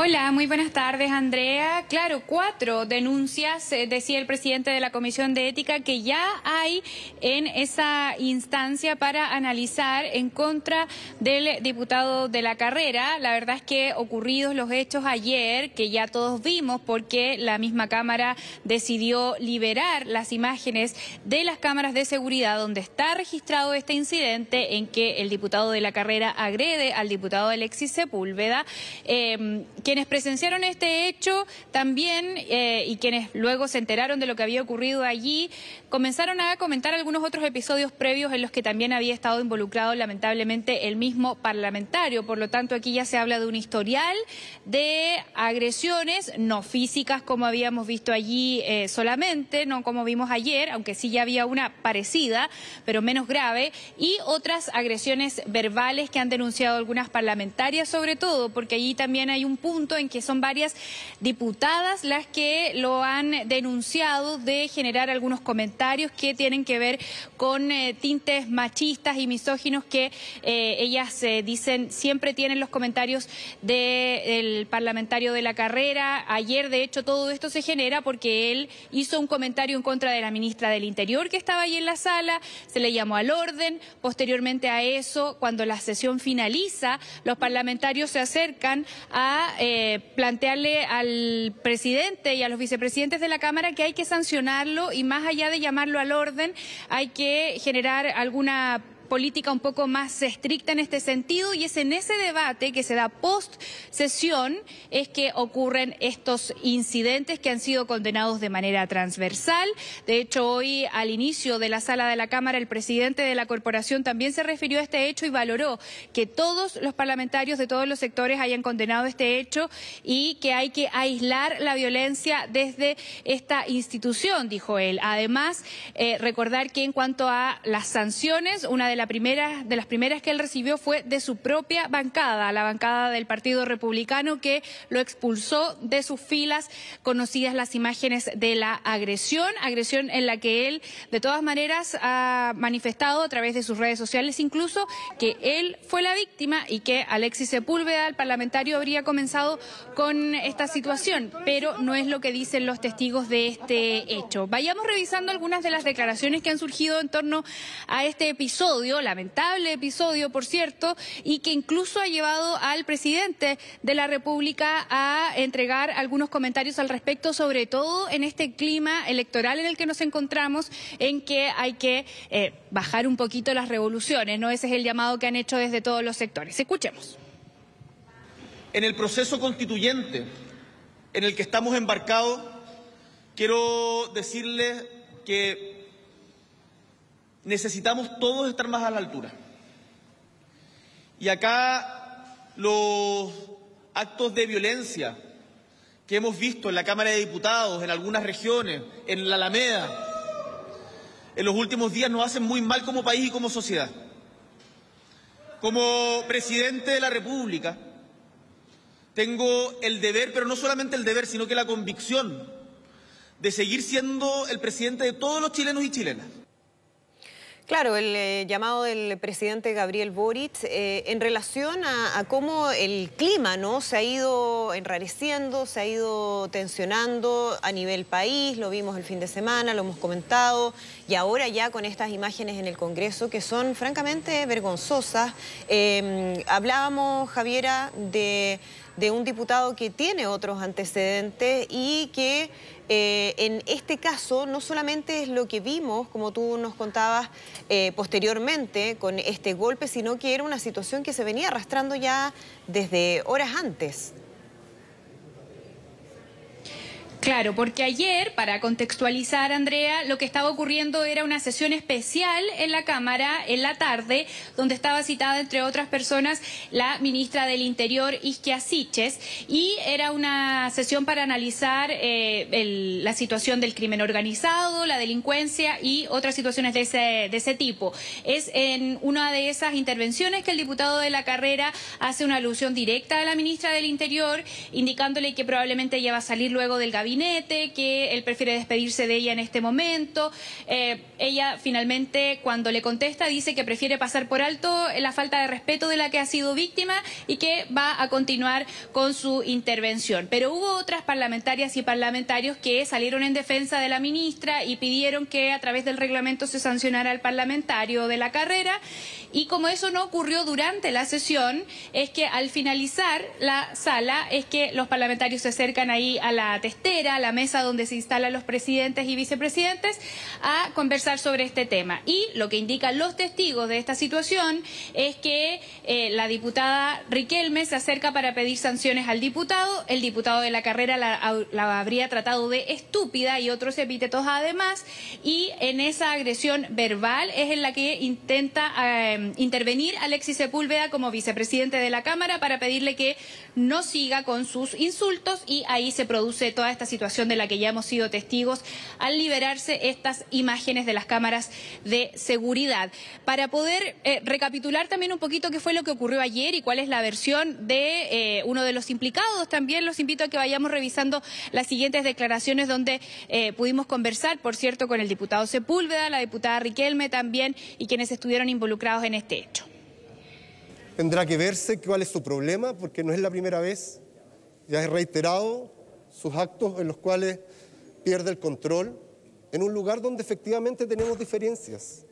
Hola, muy buenas tardes, Andrea. Claro, 4 denuncias, decía el presidente de la Comisión de Ética, que ya hay en esa instancia para analizar en contra del diputado de la carrera. La verdad es que ocurridos los hechos ayer, que ya todos vimos porque la misma Cámara decidió liberar las imágenes de las cámaras de seguridad donde está registrado este incidente en que el diputado de la carrera agrede al diputado Alexis Sepúlveda. Quienes presenciaron este hecho también y quienes luego se enteraron de lo que había ocurrido allí, comenzaron a comentar algunos otros episodios previos en los que también había estado involucrado lamentablemente el mismo parlamentario. Por lo tanto, aquí ya se habla de un historial de agresiones, no físicas como habíamos visto allí solamente, no como vimos ayer, aunque sí ya había una parecida, pero menos grave, y otras agresiones verbales que han denunciado algunas parlamentarias, sobre todo porque allí también hay un punto en que son varias diputadas las que lo han denunciado de generar algunos comentarios que tienen que ver con tintes machistas y misóginos que ellas dicen siempre tienen los comentarios del parlamentario de la carrera. Ayer, de hecho, todo esto se genera porque él hizo un comentario en contra de la ministra del Interior que estaba ahí en la sala, se le llamó al orden. Posteriormente a eso, cuando la sesión finaliza, los parlamentarios se acercan a plantearle al presidente y a los vicepresidentes de la Cámara que hay que sancionarlo y más allá de llamarlo al orden, hay que generar alguna política un poco más estricta en este sentido, y es en ese debate que se da post sesión es que ocurren estos incidentes que han sido condenados de manera transversal. De hecho, hoy al inicio de la sala de la Cámara el presidente de la corporación también se refirió a este hecho y valoró que todos los parlamentarios de todos los sectores hayan condenado este hecho y que hay que aislar la violencia desde esta institución, dijo él. Además, recordar que en cuanto a las sanciones, una de las primeras que él recibió fue de su propia bancada, la bancada del Partido Republicano, que lo expulsó de sus filas, conocidas las imágenes de la agresión en la que él de todas maneras ha manifestado a través de sus redes sociales incluso que él fue la víctima y que Alexis Sepúlveda, el parlamentario, habría comenzado con esta situación, pero no es lo que dicen los testigos de este hecho. Vayamos revisando algunas de las declaraciones que han surgido en torno a este episodio, lamentable episodio, por cierto, y que incluso ha llevado al presidente de la República a entregar algunos comentarios al respecto, sobre todo en este clima electoral en el que nos encontramos, en que hay que bajar un poquito las revoluciones, ¿no? Ese es el llamado que han hecho desde todos los sectores. Escuchemos. En el proceso constituyente en el que estamos embarcados, quiero decirles que necesitamos todos estar más a la altura. Y acá los actos de violencia que hemos visto en la Cámara de Diputados, en algunas regiones, en la Alameda, en los últimos días nos hacen muy mal como país y como sociedad. Como presidente de la República, tengo el deber, pero no solamente el deber, sino que la convicción de seguir siendo el presidente de todos los chilenos y chilenas. Claro, el llamado del presidente Gabriel Boric en relación a cómo el clima, ¿no?, se ha ido enrareciendo, se ha ido tensionando a nivel país, lo vimos el fin de semana, lo hemos comentado, y ahora ya con estas imágenes en el Congreso que son francamente vergonzosas. Hablábamos, Javiera, de un diputado que tiene otros antecedentes y que en este caso no solamente es lo que vimos, como tú nos contabas posteriormente con este golpe, sino que era una situación que se venía arrastrando ya desde horas antes. Claro, porque ayer, para contextualizar, Andrea, lo que estaba ocurriendo era una sesión especial en la Cámara en la tarde, donde estaba citada, entre otras personas, la ministra del Interior, Ixquia Siches, y era una sesión para analizar la situación del crimen organizado, la delincuencia y otras situaciones de ese tipo. Es en una de esas intervenciones que el diputado de la carrera hace una alusión directa a la ministra del Interior, indicándole que probablemente ella va a salir luego del gabinete gabinete, que él prefiere despedirse de ella en este momento. Ella finalmente, cuando le contesta, dice que prefiere pasar por alto la falta de respeto de la que ha sido víctima y que va a continuar con su intervención. Pero hubo otras parlamentarias y parlamentarios que salieron en defensa de la ministra y pidieron que a través del reglamento se sancionara al parlamentario de la carrera, y como eso no ocurrió durante la sesión, es que al finalizar la sala es que los parlamentarios se acercan ahí a la testera, a la mesa donde se instalan los presidentes y vicepresidentes, a conversar sobre este tema. Y lo que indican los testigos de esta situación es que la diputada Riquelme se acerca para pedir sanciones al diputado. El diputado de la carrera la habría tratado de estúpida y otros epítetos además, y en esa agresión verbal es en la que intenta intervenir Alexis Sepúlveda como vicepresidente de la Cámara para pedirle que no siga con sus insultos, y ahí se produce toda esta situación de la que ya hemos sido testigos al liberarse estas imágenes de las cámaras de seguridad. Para poder recapitular también un poquito qué fue lo que ocurrió ayer y cuál es la versión de uno de los implicados, también los invito a que vayamos revisando las siguientes declaraciones donde pudimos conversar, por cierto, con el diputado Sepúlveda, la diputada Riquelme también, y quienes estuvieron involucrados en este hecho. Tendrá que verse cuál es su problema, porque no es la primera vez. Ya he reiterado sus actos en los cuales pierde el control en un lugar donde efectivamente tenemos diferencias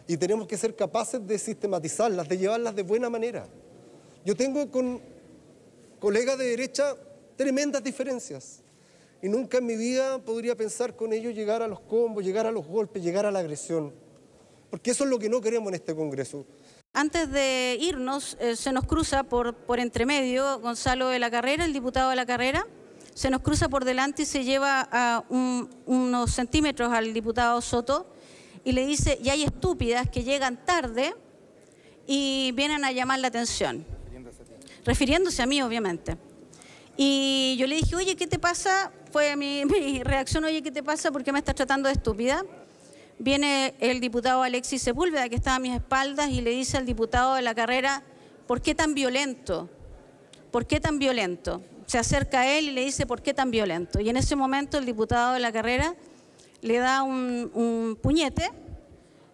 y tenemos que ser capaces de sistematizarlas, de llevarlas de buena manera. Yo tengo con colegas de derecha tremendas diferencias y nunca en mi vida podría pensar con ellos llegar a los combos, llegar a los golpes, llegar a la agresión, porque eso es lo que no queremos en este Congreso. Antes de irnos, se nos cruza por entremedio Gonzalo de la Carrera, el diputado de la Carrera, se nos cruza por delante y se lleva a unos centímetros al diputado Soto y le dice, y hay estúpidas que llegan tarde y vienen a llamar la atención. Refiriéndose a mí, obviamente. Y yo le dije, oye, ¿qué te pasa? Fue mi reacción, oye, ¿qué te pasa? ¿Por qué me estás tratando de estúpida? Viene el diputado Alexis Sepúlveda, que estaba a mis espaldas, y le dice al diputado de la Carrera, ¿por qué tan violento? ¿Por qué tan violento? Se acerca a él y le dice, ¿por qué tan violento? Y en ese momento el diputado de la Carrera le da un puñete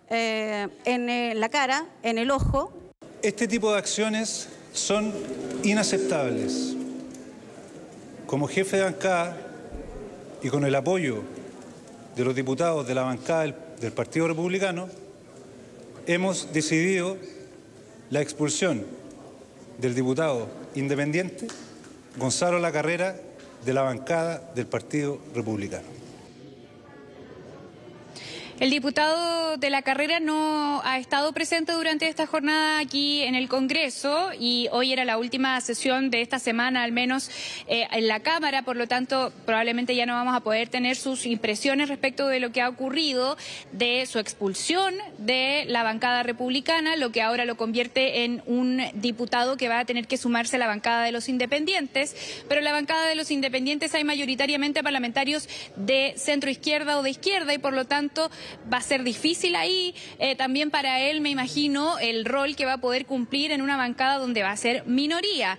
en la cara, en el ojo. Este tipo de acciones son inaceptables. Como jefe de bancada y con el apoyo de los diputados de la bancada del Partido Republicano, hemos decidido la expulsión del diputado independiente Gonzalo La Carrera de la bancada del Partido Republicano. El diputado de la Carrera no ha estado presente durante esta jornada aquí en el Congreso y hoy era la última sesión de esta semana, al menos en la Cámara, por lo tanto probablemente ya no vamos a poder tener sus impresiones respecto de lo que ha ocurrido, de su expulsión de la bancada republicana, lo que ahora lo convierte en un diputado que va a tener que sumarse a la bancada de los independientes, pero en la bancada de los independientes hay mayoritariamente parlamentarios de centro izquierda o de izquierda y por lo tanto va a ser difícil ahí, también para él me imagino el rol que va a poder cumplir en una bancada donde va a ser minoría.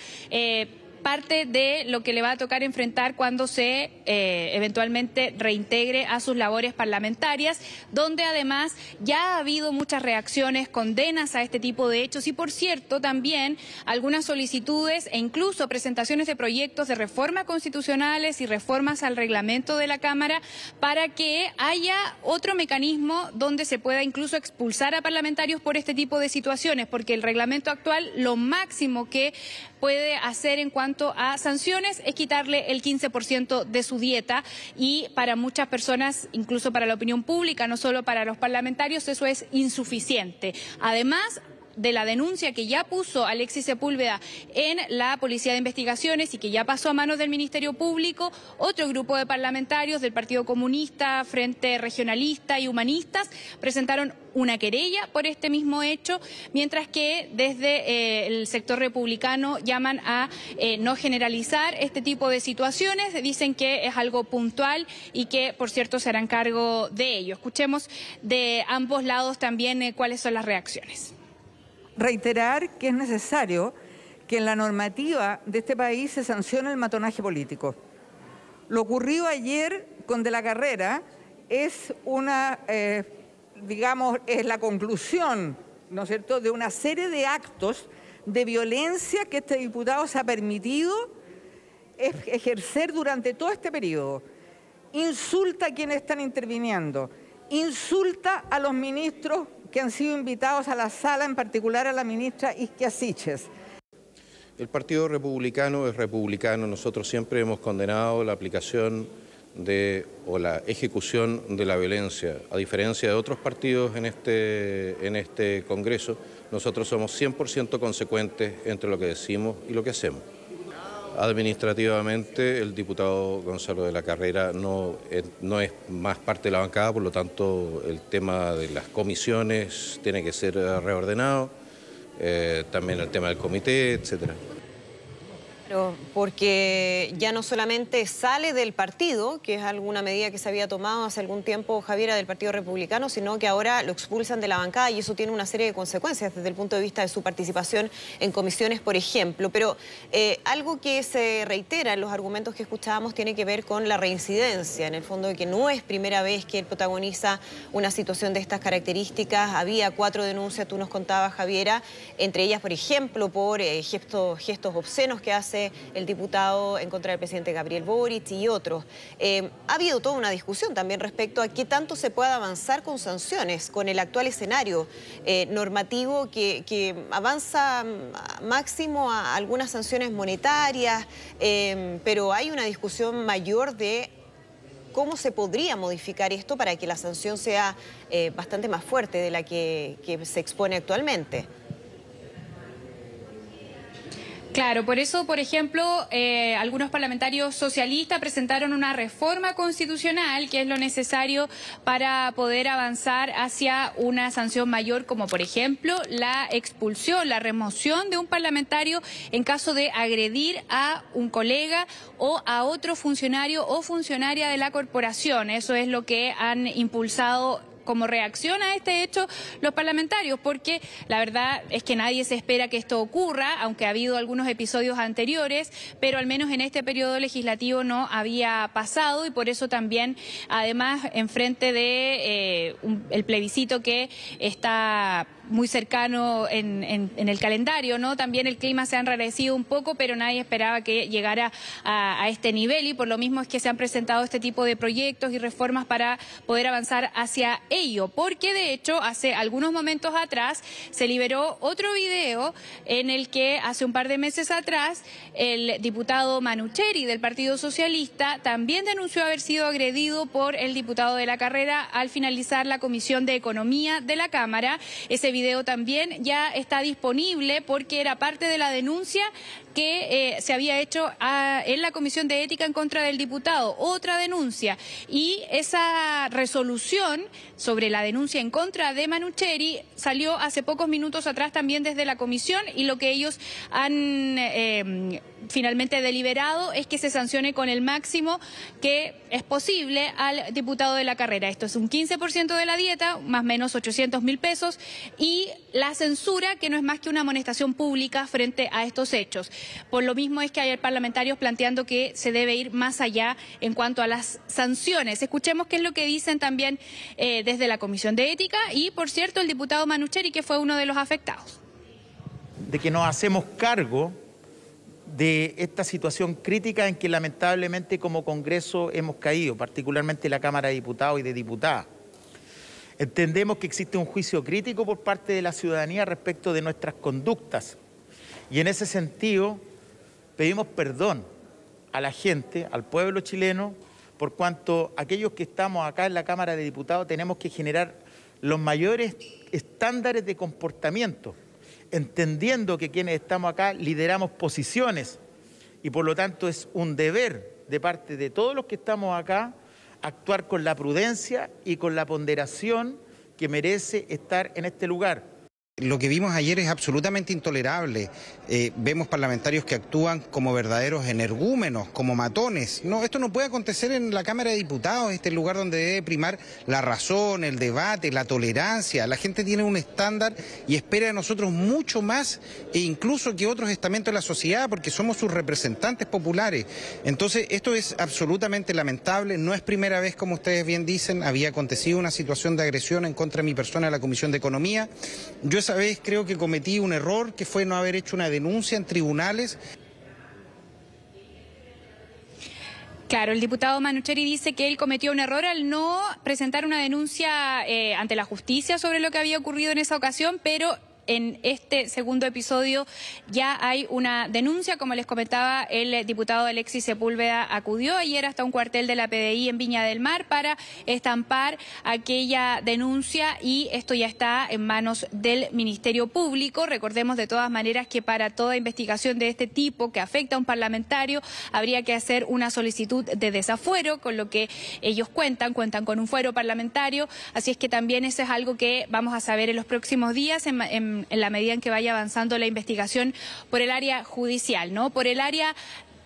Parte de lo que le va a tocar enfrentar cuando se eventualmente reintegre a sus labores parlamentarias, donde además ya ha habido muchas reacciones, condenas a este tipo de hechos y, por cierto, también algunas solicitudes e incluso presentaciones de proyectos de reforma constitucionales y reformas al reglamento de la Cámara para que haya otro mecanismo donde se pueda incluso expulsar a parlamentarios por este tipo de situaciones, porque el reglamento actual lo máximo que puede hacer en cuanto a sanciones es quitarle el 15% de su dieta y para muchas personas, incluso para la opinión pública, no solo para los parlamentarios, eso es insuficiente. Además de la denuncia que ya puso Alexis Sepúlveda en la Policía de Investigaciones y que ya pasó a manos del Ministerio Público, otro grupo de parlamentarios del Partido Comunista, Frente Regionalista y Humanistas presentaron una querella por este mismo hecho, mientras que desde el sector republicano llaman a no generalizar este tipo de situaciones, dicen que es algo puntual y que, por cierto, se harán cargo de ello. Escuchemos de ambos lados también cuáles son las reacciones. Reiterar que es necesario que en la normativa de este país se sancione el matonaje político. Lo ocurrido ayer con De la Carrera es una, digamos, es la conclusión, ¿no es cierto?, de una serie de actos de violencia que este diputado se ha permitido ejercer durante todo este periodo. Insulta a quienes están interviniendo, insulta a los ministros que han sido invitados a la sala, en particular a la ministra Isquia Siches. El Partido Republicano es republicano. Nosotros siempre hemos condenado la aplicación o la ejecución de la violencia. A diferencia de otros partidos en este Congreso, nosotros somos 100% consecuentes entre lo que decimos y lo que hacemos. Administrativamente, el diputado Gonzalo de la Carrera no es más parte de la bancada, por lo tanto, el tema de las comisiones tiene que ser reordenado, también el tema del comité, etcétera. Porque ya no solamente sale del partido, que es alguna medida que se había tomado hace algún tiempo, Javiera, del Partido Republicano, sino que ahora lo expulsan de la bancada y eso tiene una serie de consecuencias desde el punto de vista de su participación en comisiones, por ejemplo. Pero algo que se reitera en los argumentos que escuchábamos tiene que ver con la reincidencia, en el fondo de que no es primera vez que él protagoniza una situación de estas características. Había 4 denuncias, tú nos contabas, Javiera, entre ellas, por ejemplo, por gestos obscenos que hace el diputado en contra del presidente Gabriel Boric y otros. Ha habido toda una discusión también respecto a qué tanto se puede avanzar con sanciones, con el actual escenario normativo que avanza máximo a algunas sanciones monetarias, pero hay una discusión mayor de cómo se podría modificar esto para que la sanción sea bastante más fuerte de la que se expone actualmente. Claro, por eso, por ejemplo, algunos parlamentarios socialistas presentaron una reforma constitucional, que es lo necesario para poder avanzar hacia una sanción mayor, como por ejemplo la expulsión, la remoción de un parlamentario en caso de agredir a un colega o a otro funcionario o funcionaria de la corporación. Eso es lo que han impulsado como reacción a este hecho los parlamentarios, porque la verdad es que nadie se espera que esto ocurra, aunque ha habido algunos episodios anteriores, pero al menos en este periodo legislativo no había pasado y por eso también, además, enfrente de el plebiscito que está muy cercano en el calendario, ¿no? También el clima se ha enrarecido un poco, pero nadie esperaba que llegara a este nivel y por lo mismo es que se han presentado este tipo de proyectos y reformas para poder avanzar hacia ello, porque de hecho hace algunos momentos atrás se liberó otro video en el que hace un par de meses atrás el diputado Manucheri del Partido Socialista también denunció haber sido agredido por el diputado de la Carrera al finalizar la Comisión de Economía de la Cámara. Ese video también ya está disponible porque era parte de la denuncia que se había hecho en la Comisión de Ética en contra del diputado, otra denuncia, y esa resolución sobre la denuncia en contra de Manucheri salió hace pocos minutos atrás también desde la comisión y lo que ellos han finalmente deliberado es que se sancione con el máximo que es posible al diputado de la Carrera. Esto es un 15% de la dieta, más o menos 800.000 pesos, y la censura, que no es más que una amonestación pública frente a estos hechos. Por lo mismo es que hay parlamentarios planteando que se debe ir más allá en cuanto a las sanciones. Escuchemos qué es lo que dicen también desde la Comisión de Ética y, por cierto, el diputado Manucheri, que fue uno de los afectados. De que nos hacemos cargo de esta situación crítica en que lamentablemente como Congreso hemos caído, particularmente la Cámara de Diputados y de Diputadas. Entendemos que existe un juicio crítico por parte de la ciudadanía respecto de nuestras conductas y en ese sentido pedimos perdón a la gente, al pueblo chileno, por cuanto aquellos que estamos acá en la Cámara de Diputados tenemos que generar los mayores estándares de comportamiento, entendiendo que quienes estamos acá lideramos posiciones y por lo tanto es un deber de parte de todos los que estamos acá actuar con la prudencia y con la ponderación que merece estar en este lugar. Lo que vimos ayer es absolutamente intolerable. Vemos parlamentarios que actúan como verdaderos energúmenos, como matones. No, esto no puede acontecer en la Cámara de Diputados, este es el lugar donde debe primar la razón, el debate, la tolerancia. La gente tiene un estándar y espera de nosotros mucho más, e incluso que otros estamentos de la sociedad, porque somos sus representantes populares. Entonces, esto es absolutamente lamentable. No es primera vez, como ustedes bien dicen, había acontecido una situación de agresión en contra de mi persona en la Comisión de Economía. Yo esa vez creo que cometí un error, que fue no haber hecho una denuncia en tribunales. Claro, el diputado Manucheri dice que él cometió un error al no presentar una denuncia ante la justicia sobre lo que había ocurrido en esa ocasión, pero en este segundo episodio ya hay una denuncia. Como les comentaba, el diputado Alexis Sepúlveda acudió ayer hasta un cuartel de la PDI en Viña del Mar para estampar aquella denuncia, y esto ya está en manos del Ministerio Público. Recordemos de todas maneras que para toda investigación de este tipo que afecta a un parlamentario habría que hacer una solicitud de desafuero, con lo que ellos cuentan con un fuero parlamentario, así es que también eso es algo que vamos a saber en los próximos días en la medida en que vaya avanzando la investigación por el área judicial, ¿no? Por el área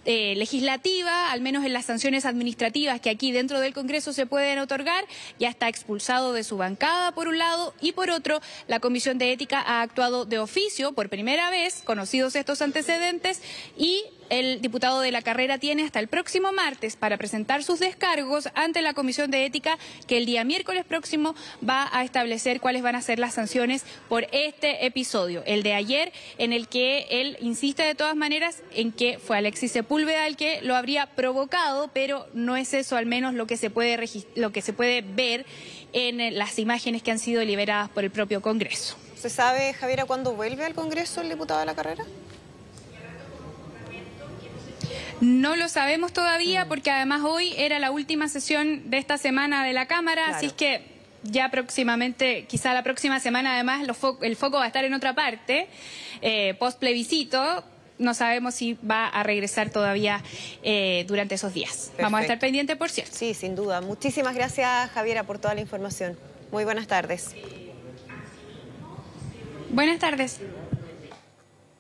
legislativa, al menos en las sanciones administrativas que aquí dentro del Congreso se pueden otorgar, ya está expulsado de su bancada por un lado, y por otro la Comisión de Ética ha actuado de oficio por primera vez, conocidos estos antecedentes, y el diputado de la carrera tiene hasta el próximo martes para presentar sus descargos ante la Comisión de Ética, que el día miércoles próximo va a establecer cuáles van a ser las sanciones por este episodio, el de ayer, en el que él insiste de todas maneras en que fue Alexis Sepúlveda el que lo habría provocado, pero no es eso al menos lo que se puede ver en las imágenes que han sido liberadas por el propio Congreso. ¿Se sabe, Javiera, cuándo vuelve al Congreso el diputado de la carrera? No lo sabemos todavía, porque además hoy era la última sesión de esta semana de la Cámara, claro. Así es que ya próximamente, quizá la próxima semana además, el foco va a estar en otra parte, post plebiscito. No sabemos si va a regresar todavía durante esos días. Perfecto. Vamos a estar pendientes, por cierto. Sí, sin duda. Muchísimas gracias, Javiera, por toda la información. Muy buenas tardes. Buenas tardes.